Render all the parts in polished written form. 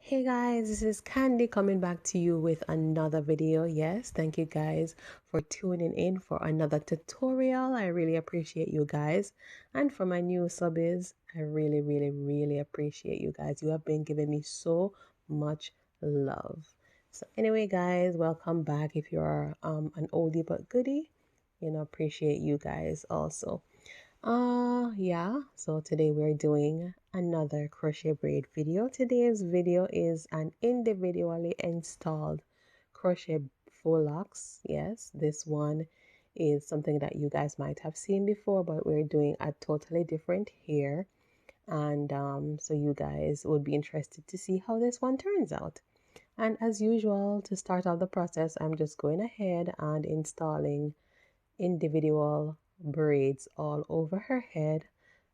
Hey guys, this is Candy coming back to you with another video. Yes, thank you guys for tuning in for another tutorial. I really appreciate you guys. And for my new subbies, I really appreciate you guys. You have been giving me so much love. So anyway, guys, welcome back. If you're an oldie but goodie, appreciate you guys also. Yeah, so today we're doing another crochet braid video. Today's video is an individually installed crochet faux locs. Yes, this one is something that you guys might have seen before, but we're doing a totally different hair. And so you guys would be interested to see how this one turns out. And as usual, to start off the process, I'm just going ahead and installing individual braids all over her head.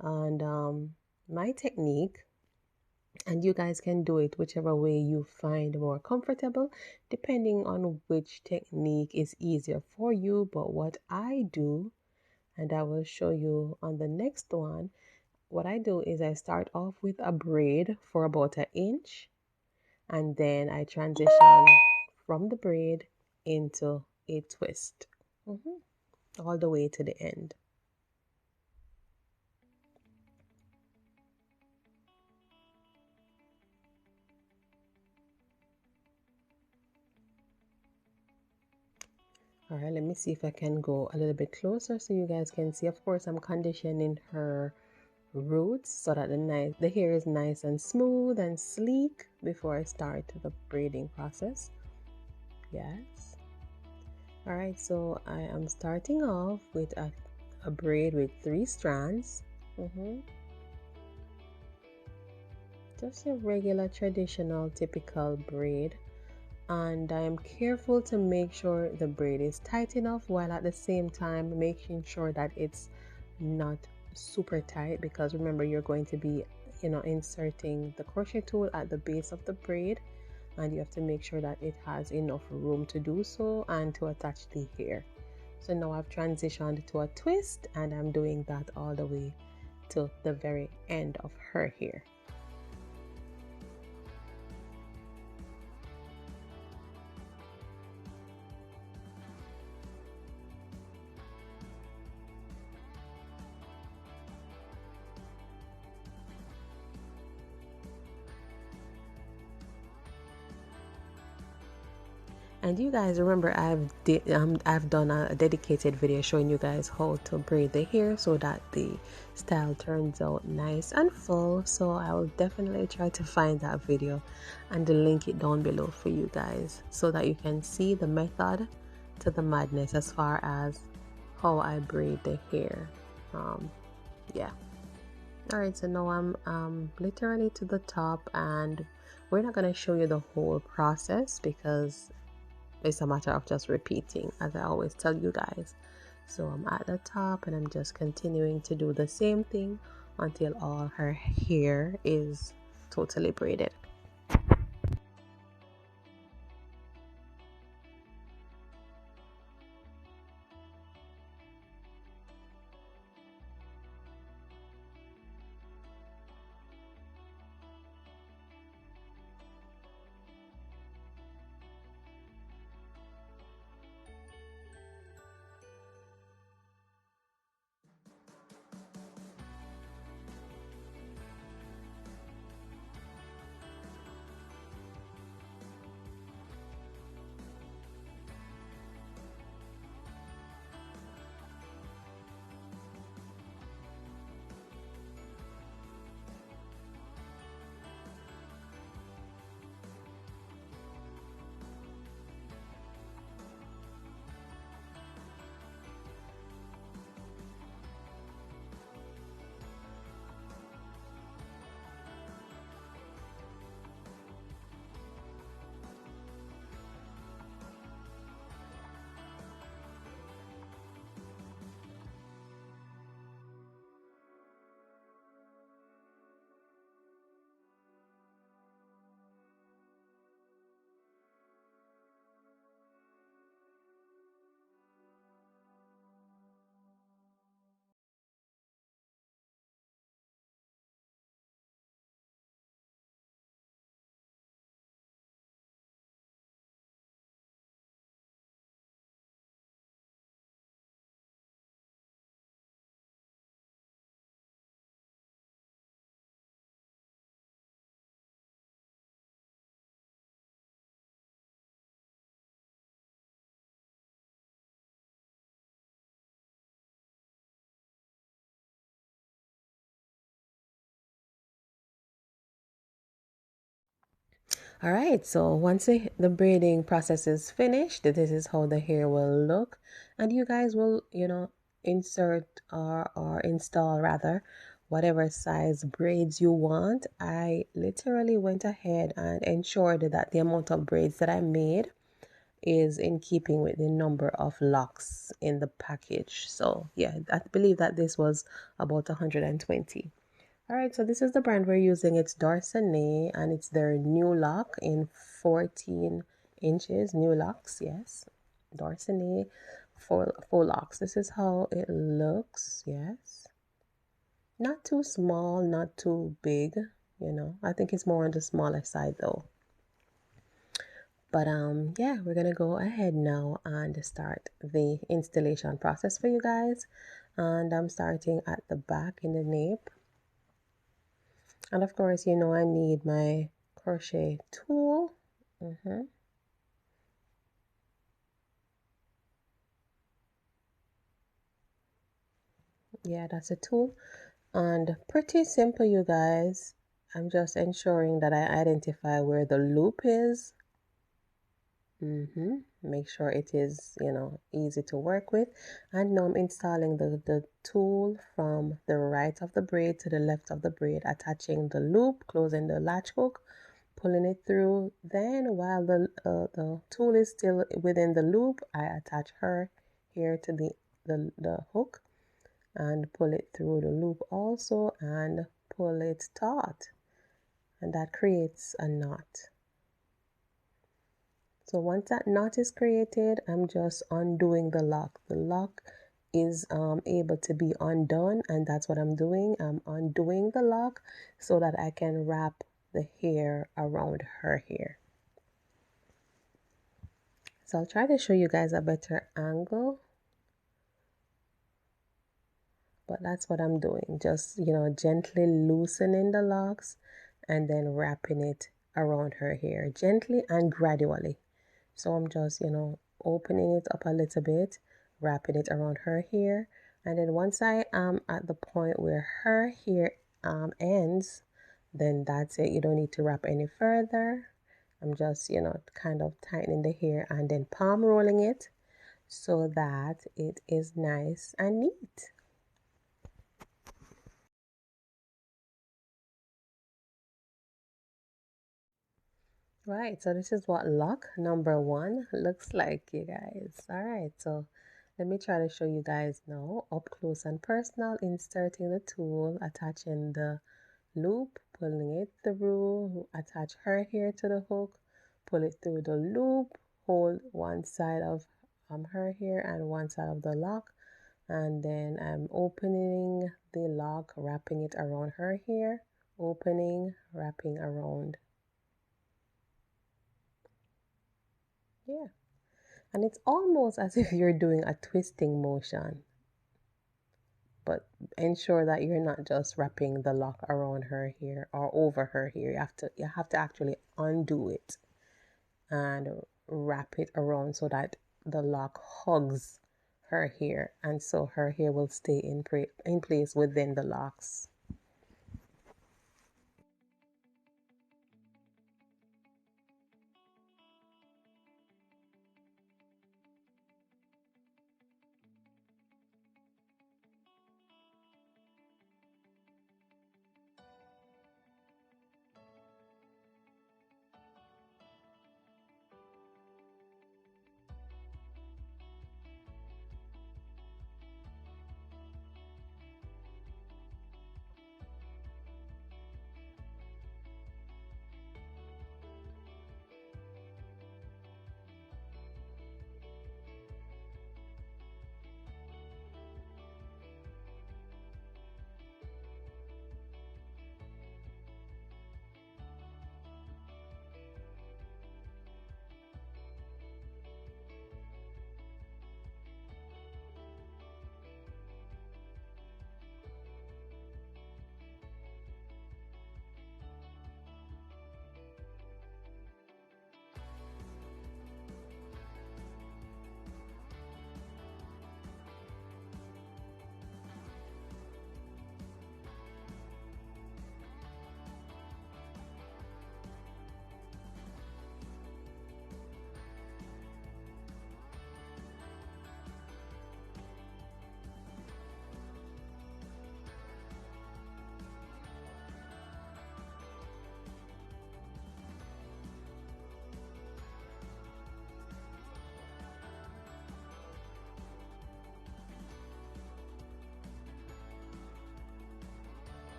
And my technique, and you guys can do it whichever way you find more comfortable, depending on which technique is easier for you. But what I do, and I will show you on the next one, what I do is I start off with a braid for about an inch, and then I transition from the braid into a twist. All the way to the end. All right, let me see if I can go a little bit closer so you guys can see. Of course, I'm conditioning her roots so that the hair is nice and smooth and sleek before I start the braiding process. Yes. All right, so I am starting off with a braid with 3 strands. Just a regular, traditional, typical braid. And I am careful to make sure the braid is tight enough while at the same time making sure that it's not super tight, because remember, you're going to be inserting the crochet tool at the base of the braid, and you have to make sure that it has enough room to do so and to attach the hair. So now I've transitioned to a twist, and I'm doing that all the way to the very end of her hair. And you guys remember I've done a dedicated video showing you guys how to braid the hair so that the style turns out nice and full. So I will definitely try to find that video and link it down below for you guys so that you can see the method to the madness as far as how I braid the hair. Yeah. All right, so now I'm literally to the top, and we're not going to show you the whole process because it's a matter of just repeating, as I always tell you guys. So I'm at the top, and I'm just continuing to do the same thing until all her hair is totally braided. All right, so once the braiding process is finished, this is how the hair will look. And you guys will, insert or install rather whatever size braids you want. I literally went ahead and ensured that the amount of braids that I made is in keeping with the number of locks in the package. So yeah, I believe that this was about 120. All right, so this is the brand we're using. It's Dorsanee, and it's their Nuloc in 14 inches. Nulocs, yes. Dorsanee Faux Locs. This is how it looks, yes. Not too small, not too big, I think it's more on the smaller side though. But yeah, we're gonna go ahead now and start the installation process for you guys. And I'm starting at the back in the nape. And of course, I need my crochet tool. Yeah, that's a tool. And pretty simple, you guys. I'm just ensuring that I identify where the loop is. Make sure it is, easy to work with. And now I'm installing the tool from the right of the braid to the left of the braid, attaching the loop, closing the latch hook, pulling it through. Then while the tool is still within the loop, I attach her here to the hook and pull it through the loop also and pull it taut, and that creates a knot. So once that knot is created, I'm just undoing the lock. The lock is able to be undone, and that's what I'm doing. I'm undoing the lock so that I can wrap the hair around her hair. So I'll try to show you guys a better angle, but that's what I'm doing. Just, gently loosening the locks and then wrapping it around her hair gently and gradually. So I'm just, opening it up a little bit, wrapping it around her hair. And then once I am at the point where her hair ends, then that's it. You don't need to wrap any further. I'm just, kind of tightening the hair and then palm rolling it so that it is nice and neat. Right, so this is what lock number 1 looks like, you guys. All right, so let me try to show you guys now up close and personal, inserting the tool, attaching the loop, pulling it through, attach her hair to the hook, pull it through the loop, hold one side of her hair and one side of the lock, and then I'm opening the lock, wrapping it around her hair, opening, wrapping around. Yeah. And it's almost as if you're doing a twisting motion, but ensure that you're not just wrapping the lock around her hair or over her hair. You have to actually undo it and wrap it around so that the lock hugs her hair, and so her hair will stay in place within the locks.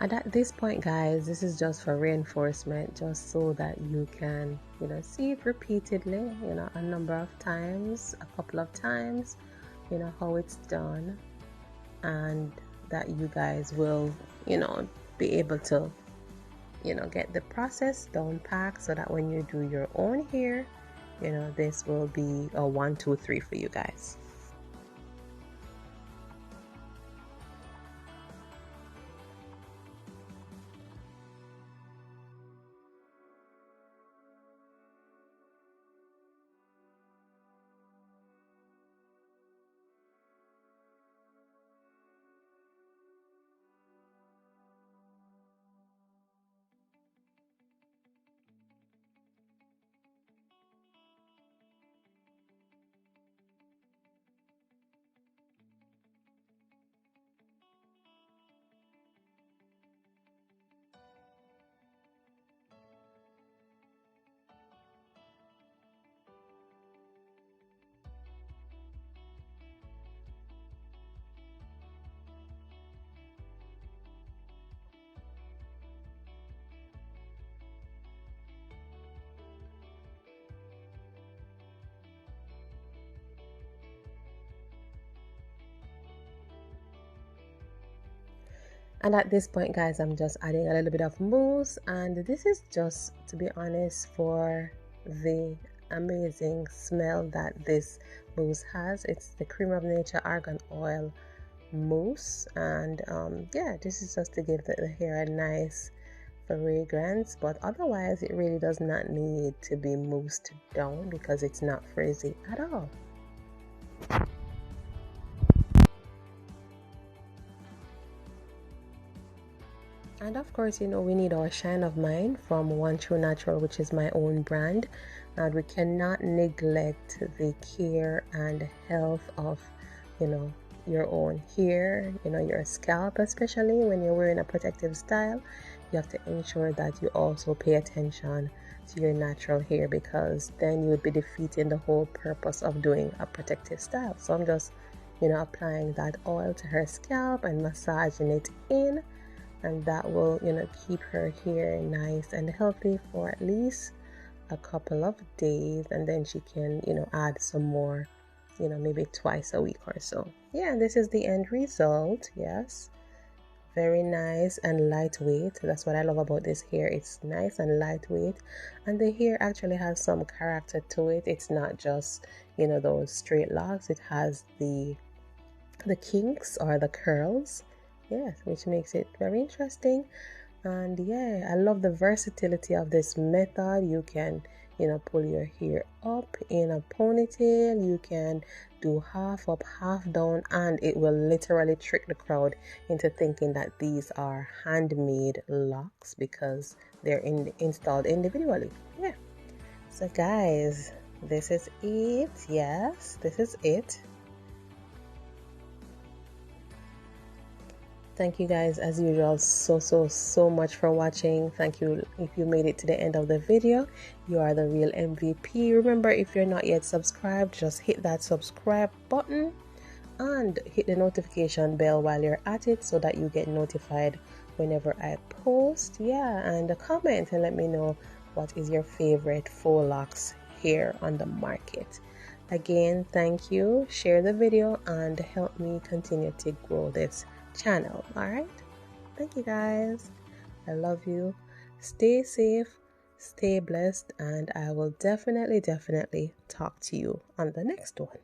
And at this point, guys, this is just for reinforcement, just so that you can, see it repeatedly, a number of times, a couple of times, how it's done, and that you guys will, be able to, get the process down packed, so that when you do your own hair, this will be a 1, 2, 3 for you guys. And at this point, guys, I'm just adding a little bit of mousse, and this is just, to be honest, for the amazing smell that this mousse has. It's the Cream of Nature Argan Oil mousse, and yeah, this is just to give the hair a nice fragrance, but otherwise it really does not need to be moussed down because it's not frizzy at all. And of course, we need our Shine of Mine from One True Natural, which is my own brand. And we cannot neglect the care and health of, your own hair, your scalp, especially when you're wearing a protective style. You have to ensure that you also pay attention to your natural hair, because then you would be defeating the whole purpose of doing a protective style. So I'm just, applying that oil to her scalp and massaging it in. And that will, keep her hair nice and healthy for at least a couple of days, and then she can, add some more, maybe twice a week or so. Yeah, this is the end result. Yes, very nice and lightweight. That's what I love about this hair. It's nice and lightweight, and the hair actually has some character to it. It's not just, those straight locks. It has the kinks or the curls. Yes, which makes it very interesting. And yeah, I love the versatility of this method. You can, pull your hair up in a ponytail. You can do half up, half down, and it will literally trick the crowd into thinking that these are handmade locks because they're installed individually. Yeah. So guys, this is it. Yes, this is it. Thank you guys, as usual, so much for watching. Thank you if you made it to the end of the video. You are the real MVP. Remember, if you're not yet subscribed, just hit that subscribe button and hit the notification bell while you're at it, so that you get notified whenever I post. Yeah, and comment and let me know what is your favorite faux locks here on the market. Again, thank you. Share the video and help me continue to grow this channel. All right, thank you guys. I love you. Stay safe, stay blessed, and I will definitely talk to you on the next one.